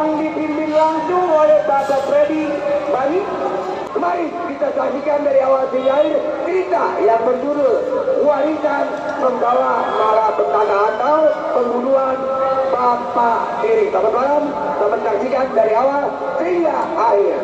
yang dipimpin langsung oleh Bapak Freddy Bani. Mari kita saksikan dari awal hingga akhir cerita yang berjudul Warisan Membawa Malapetaka atau Pembunuhan Bapak Diri. Selamat malam, selamat saksikan dari awal hingga akhir.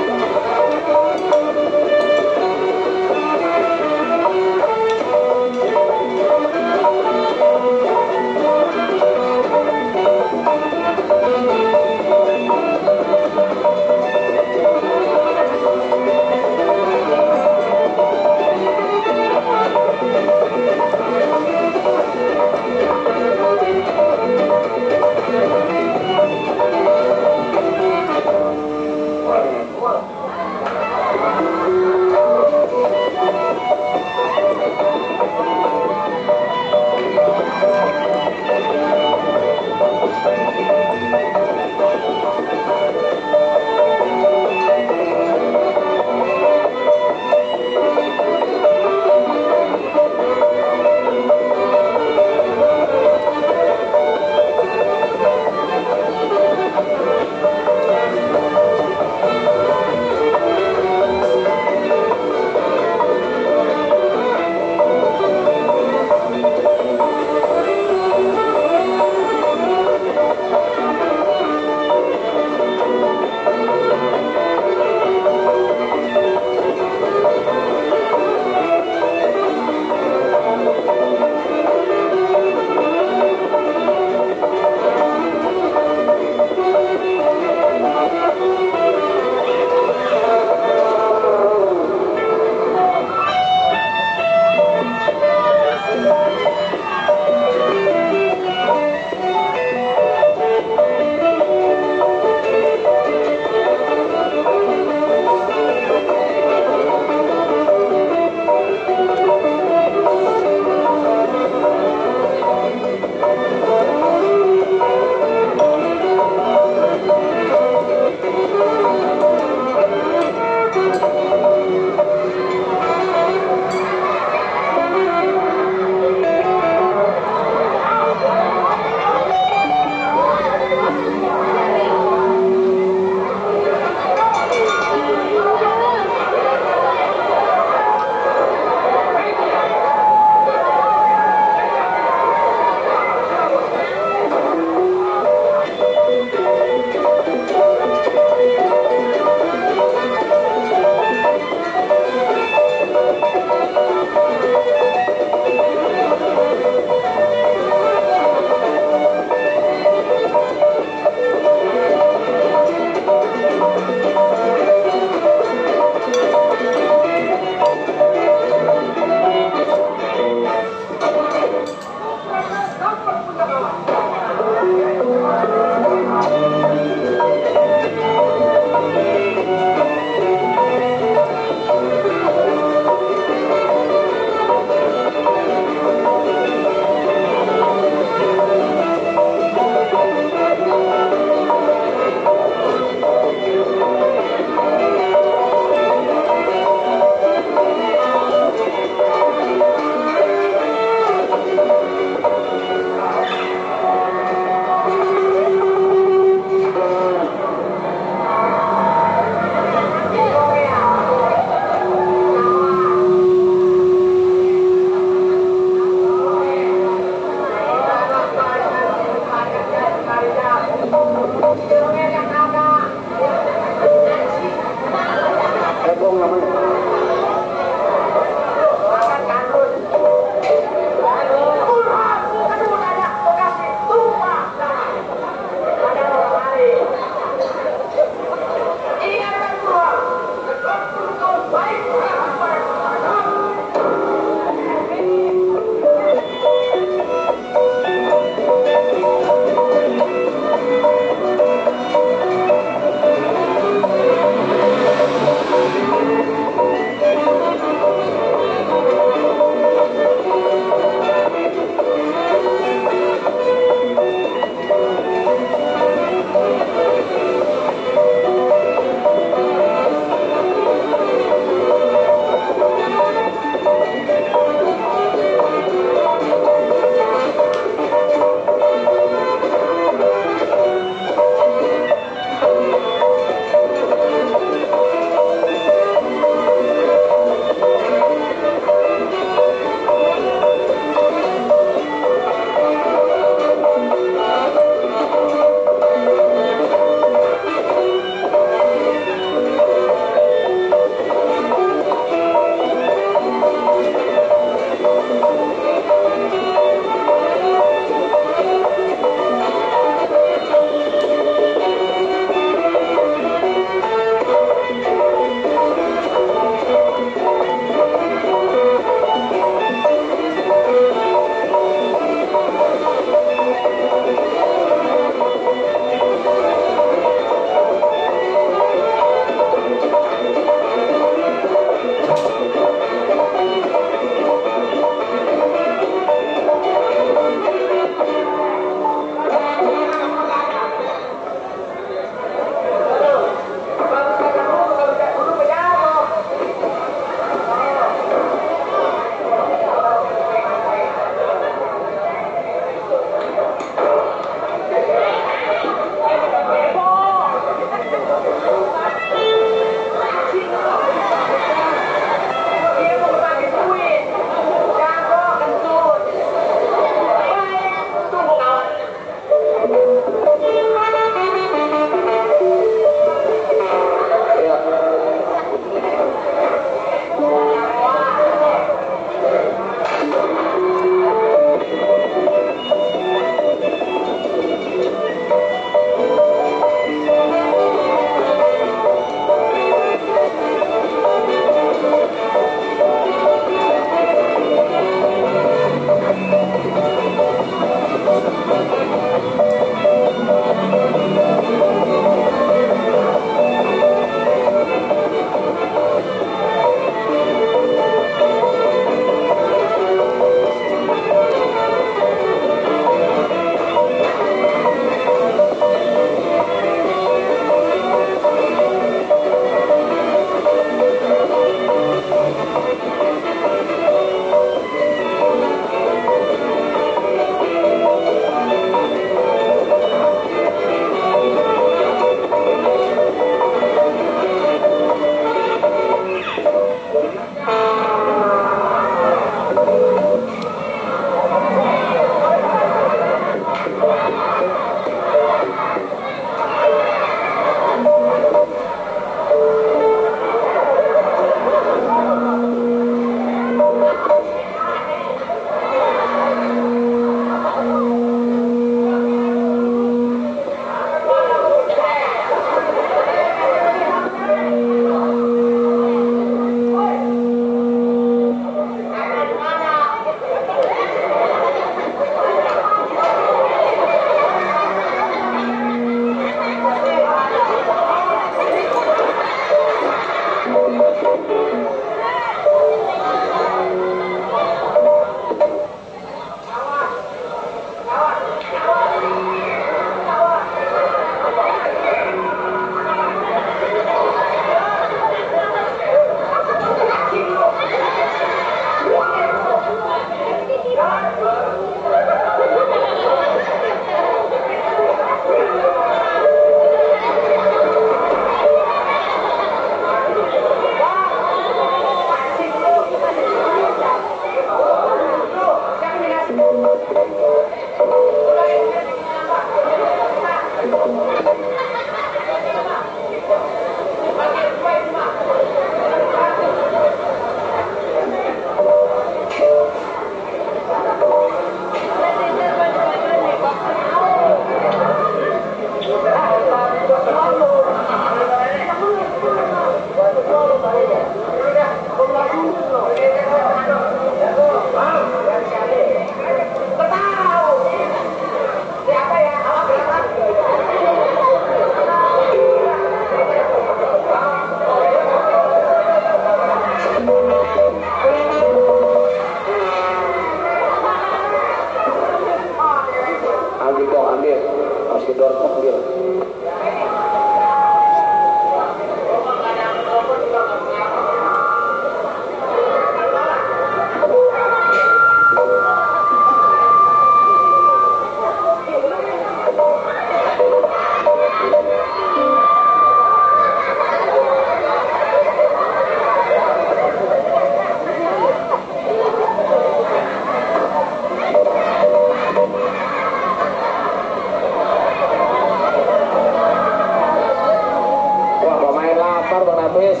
lapar Bang Nafis.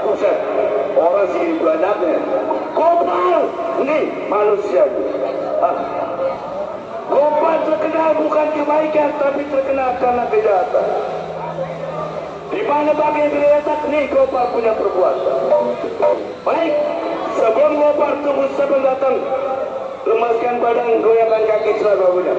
Buset, orang sih banyaknya. Gopal, nih manusia. Gopal terkenal bukan kebaikan, tapi terkenal karena kejahatan. Di mana bagian terletak nih Gopal punya perbuatan. Baik, sebelum Gopal tunggu sebelum datang, lemaskan badan, goyangkan kaki selalu.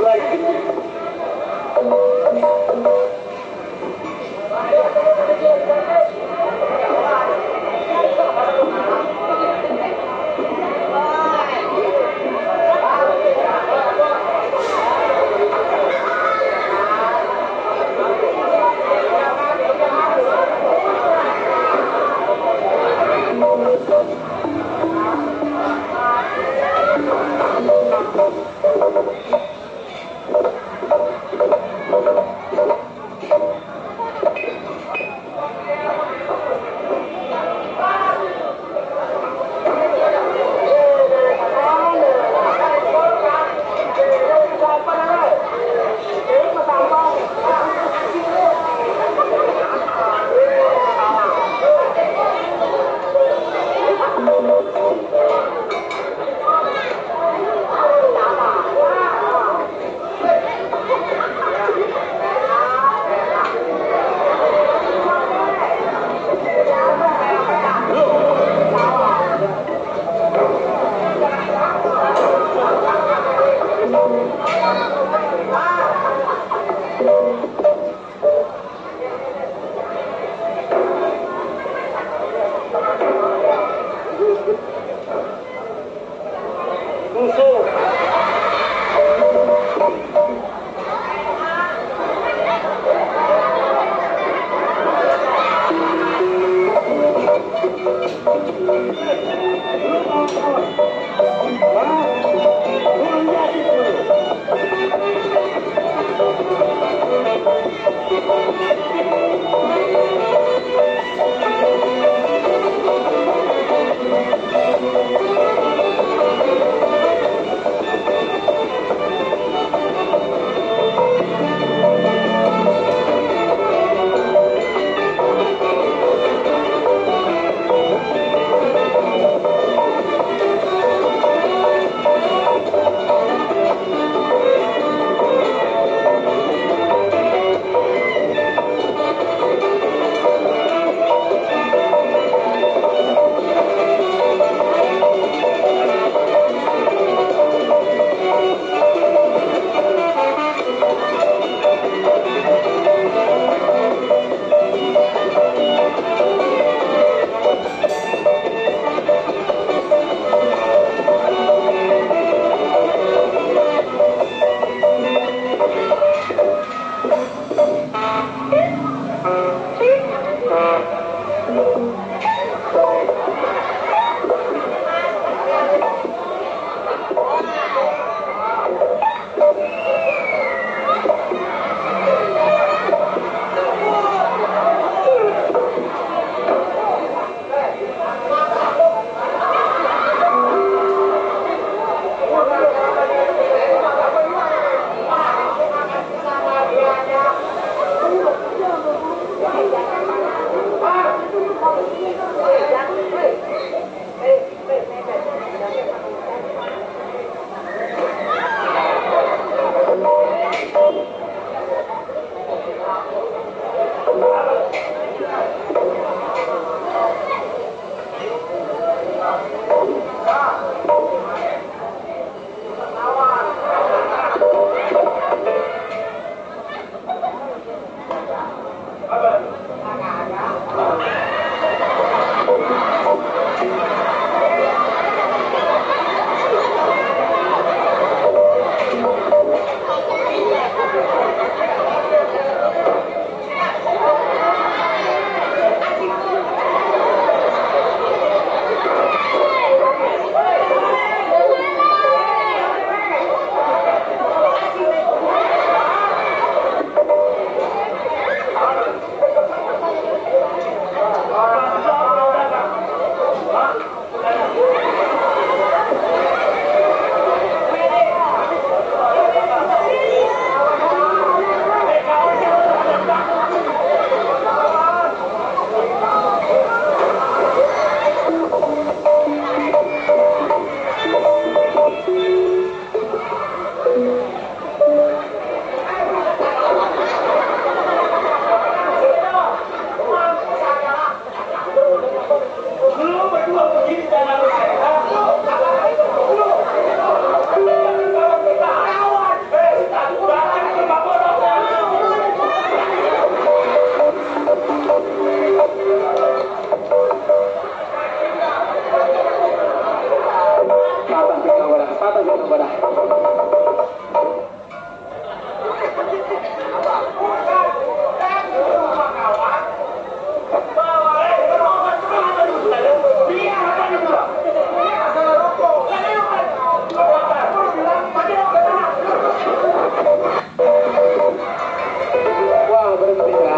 lagi. kepada. Wah, berhenti ya.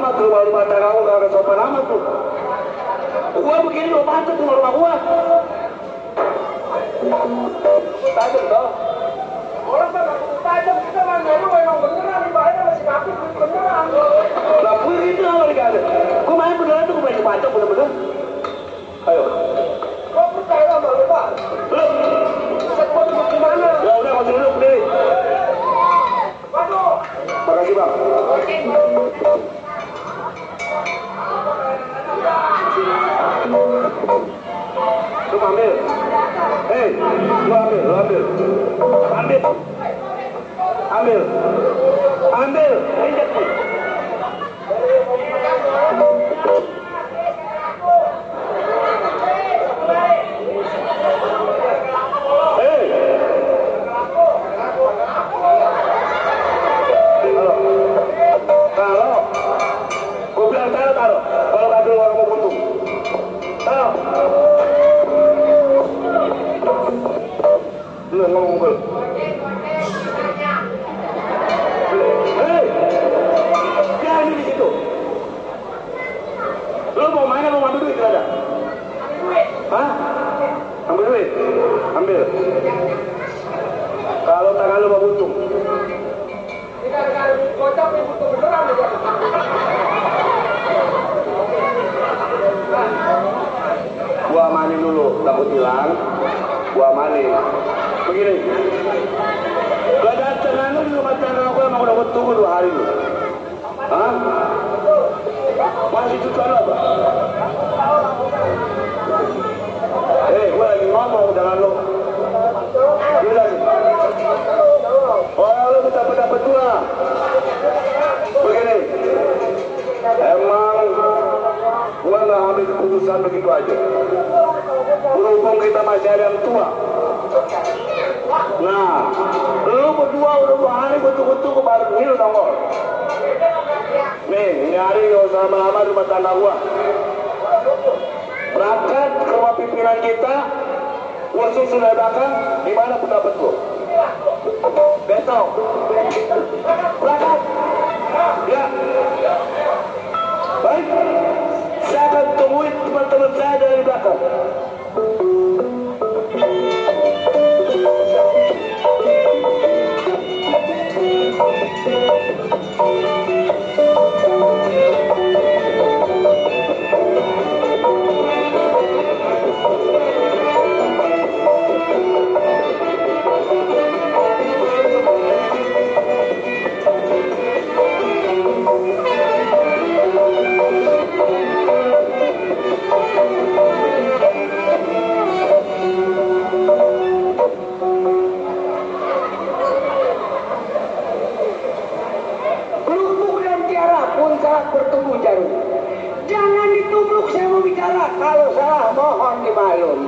amat tuh baru mata kamu kagak sopan amat tuh. Gua begini lo pantas tuh rumah gua. Tajam dong. Orang kan aku tajam kita mah lu memang beneran di bahaya masih kaki beneran. Lah gue itu awal kagak. Gua main beneran tuh gua masih pantas bener-bener. Ayo. Kau percaya sama lu, Pak? Belum. Saya duduk di mana? Ya udah masih duduk deh. Waduh. Makasih, Bang. Lu ambil. Hei, lu ambil. Ambil. Injek nih. Kalau gue bilang taruh. Kalau kagak orang mau buntung. Taruh. Lu ngomong gue. Hei, jangan di situ. Lu mau main atau mau ambil duit ada? Hah? Ambil duit? Ambil. Kalau tangan lu mau buntung. Kocok yang butuh beneran ya. Gua amanin dulu, takut hilang. Gua amanin. Begini. Kedatangan lu di rumah tangga gua emang udah tunggu 2 hari lu. Hah? Masih tujuan apa? Gua lagi ngomong dengan lu. Gila sih. Oh, lu dapat dua. Begini, emang gua nggak ambil keputusan begitu aja. Berhubung kita masih ada yang tua. Nah, lu berdua udah 2 hari betul-betul kemarin ini lu nongol. Nih, ini hari gak usah lama-lama rumah tangga gua. Berangkat ke rumah pimpinan kita, gua susun dari belakang, gimana pendapat lu? Besok berangkat ya. Baik, saya akan tungguin teman-teman saya dari belakang. Bertumbuh jarum. Jangan ditubruk, saya mau bicara. Kalau salah mohon dimaklum.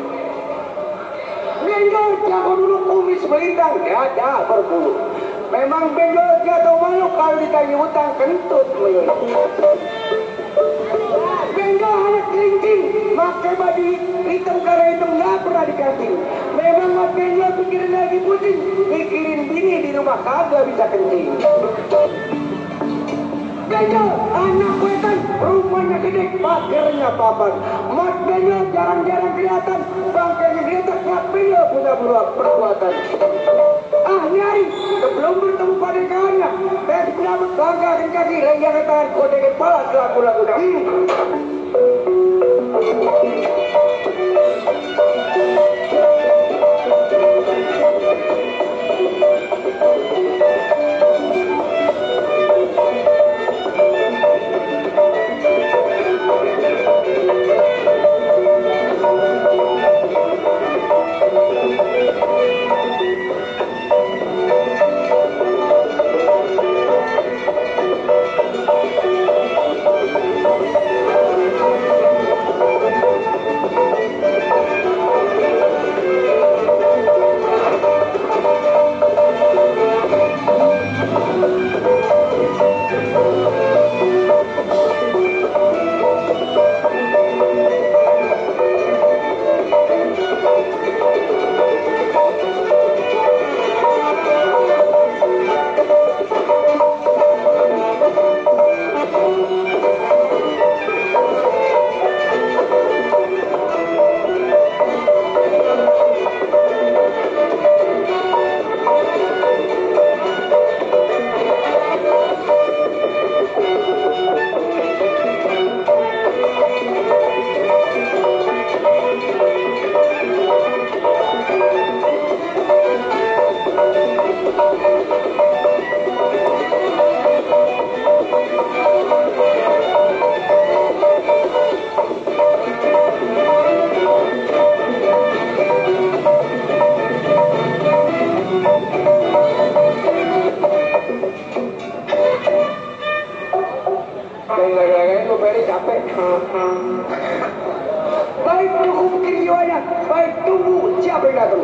Benjol jago dulu kumis melintang, dada berbulu. Memang benjol jatuh malu kalau ditanya utang kentut melulu. Benjol anak kelincing, pakai baju hitam karena hitam nggak pernah diganti. Memang mas benjol pikirin lagi pusing, mikirin bini di rumah kagak bisa kencing. Benjol, anak wetan, rumahnya gede, pagernya papan. Mas Benjol jarang-jarang kelihatan, bangkainya geletak, Mas Benjol punya beruang perbuatan. Ah, nyari, sebelum bertemu pada kawannya, saya penyambut banggakan kaki, lenggangkan tangan, kode kepala selaku-lakunya. Baik tunggu mungkin jiwanya. Baik tunggu siapa yang datang.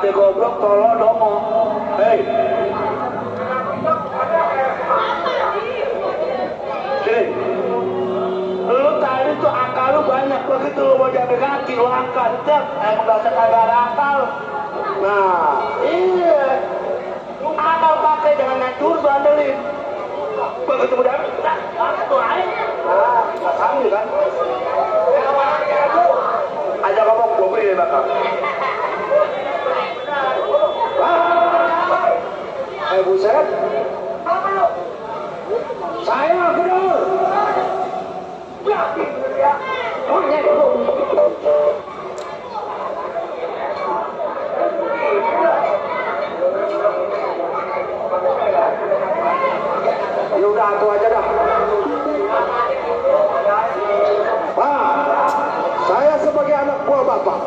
teh goblok tolol dongo. Hei. Sini. Lu tadi tuh akal lu banyak, begitu lu mau jalan kaki lu angkat, emang gak sekadar akal. Nah, iya. Akal pakai jangan ngacur bandelin. Begitu mudah, tuh aja. Nah, gak sambil kan? Aja ngomong, gue beri deh bakal. Buset. Saya benar. Ya udah itu aja dah. Pak, saya sebagai anak buah bapak.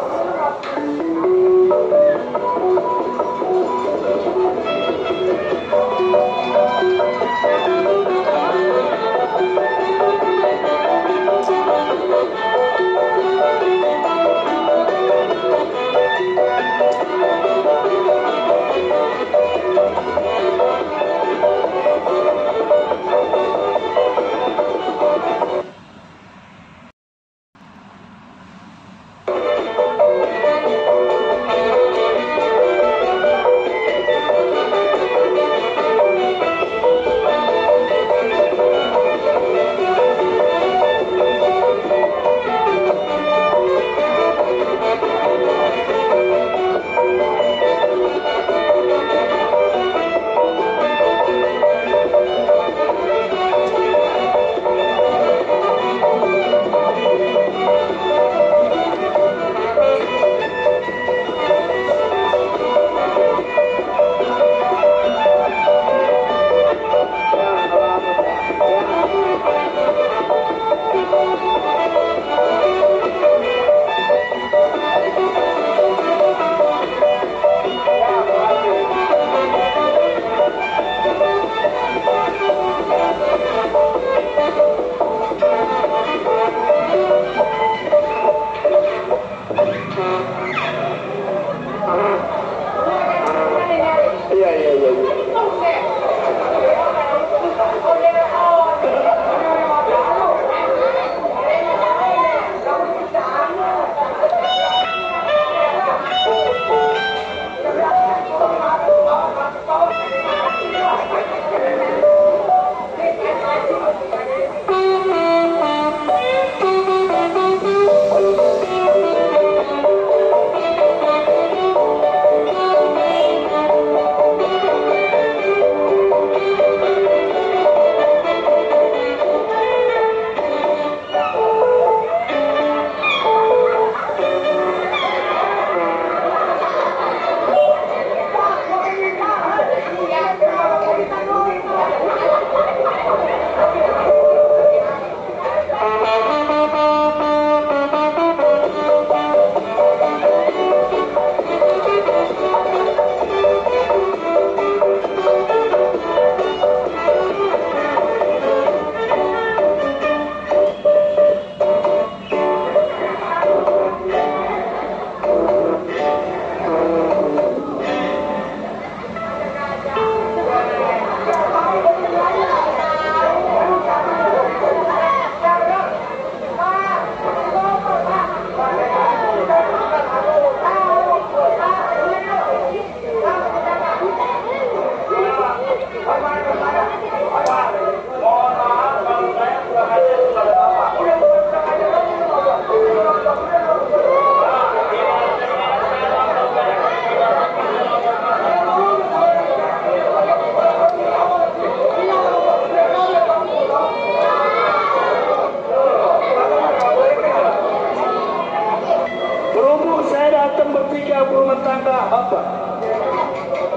Bapak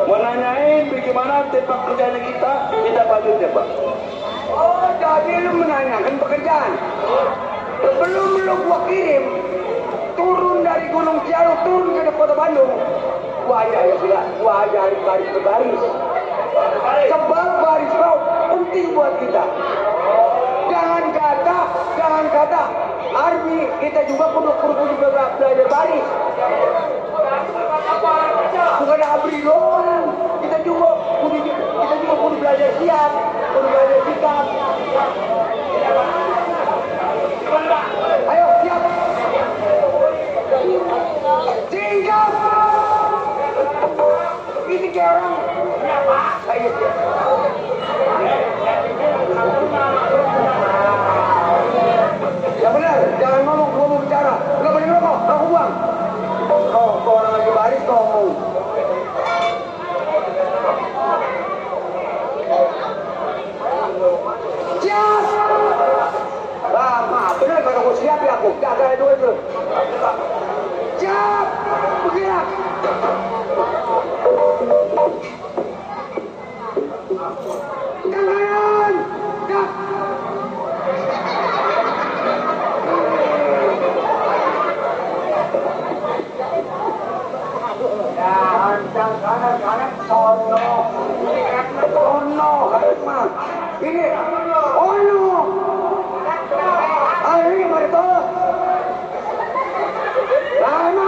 mau nanyain bagaimana tempat kerjaan kita lanjutnya Pak. Oh, jadi lu menanyakan pekerjaan. Sebelum lu gua kirim turun dari Gunung Cialu turun ke Kota Bandung, gua ajarin baris berbaris. Sebab baris kau penting buat kita. Jangan kata army, kita juga kudu belajar baris. Udah sikat. Ayo siap. Singkat. Ini kayak orang. Ayo siap. Yang benar, jangan ngomong bicara. Nggak boleh ngomong, aku buang. Kau orang lagi baris ngomong. Siap. Maaf, benar kalau aku siap ya aku. Gak ada dua itu. Siap. Bergerak. Tangan. Dak. Ancang kanan sono. Sono mah. Ini ono. Ini mari to. Lama.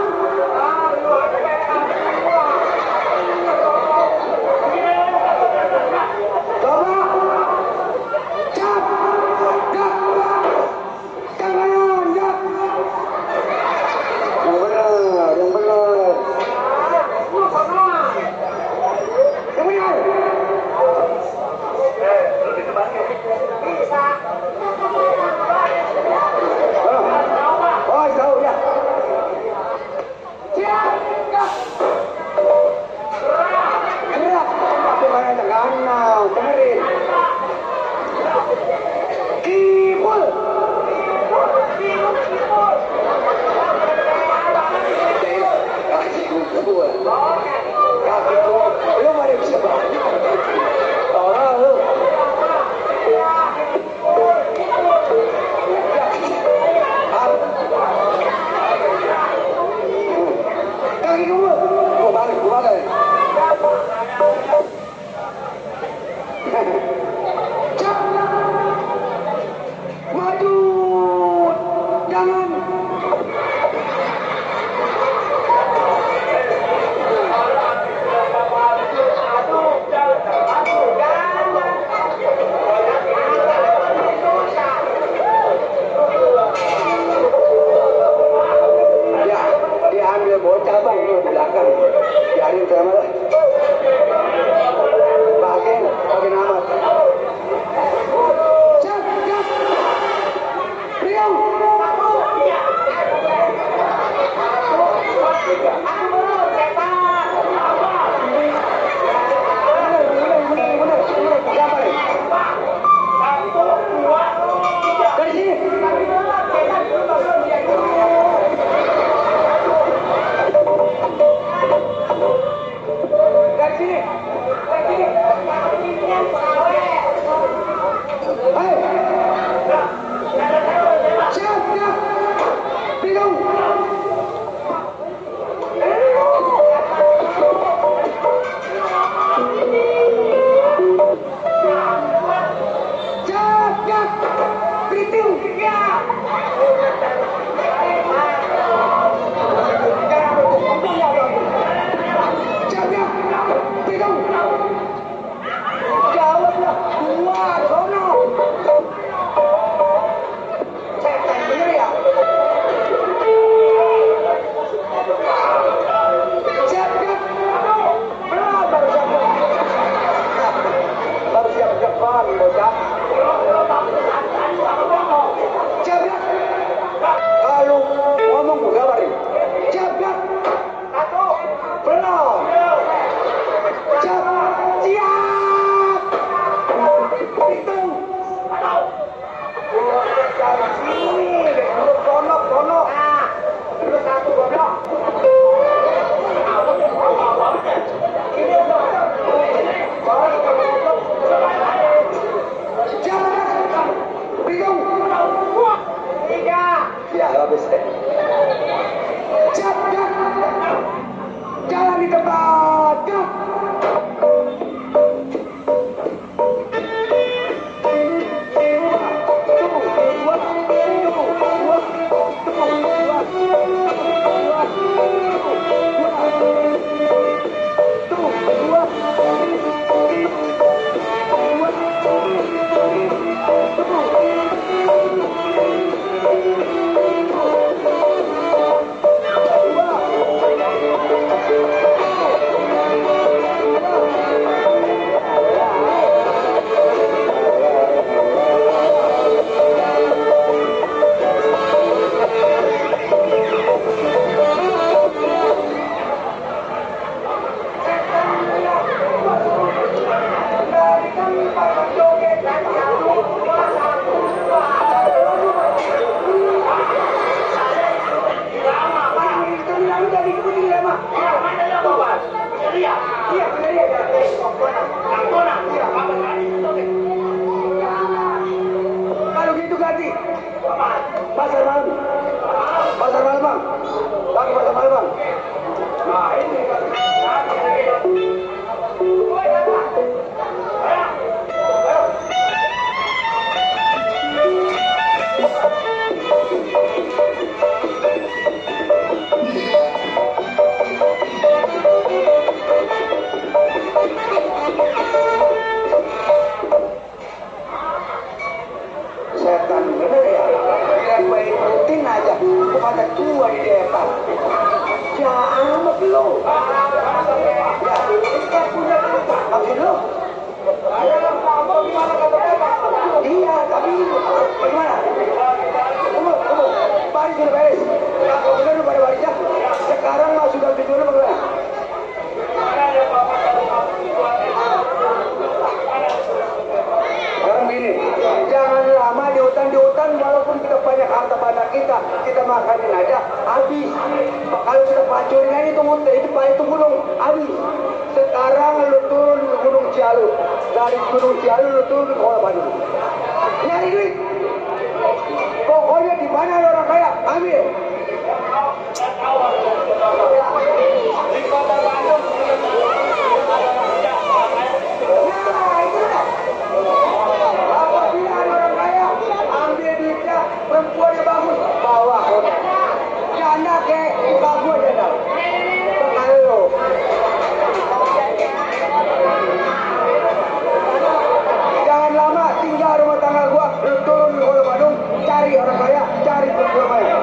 Coba. Cap. Dak. Tangan dak. Yang benar, yang benar. Yang benar. Bisa. Oh, jauh ya. Sekarang lu turun ke Gunung Cialu. Dari Gunung Cialu lu turun ke Kota Bandung. Nyari duit. Pokoknya di mana ada orang kaya, ambil. Di Kota Bandung. Nah, itu dah. Apabila ada orang kaya, ambil duitnya, perempuannya bagus, bawa kota. Janda ke bagus janda. Halo. Jangan lama tinggal rumah tangga gua, lu turun di Kota Bandung, cari orang kaya, cari perempuan kaya.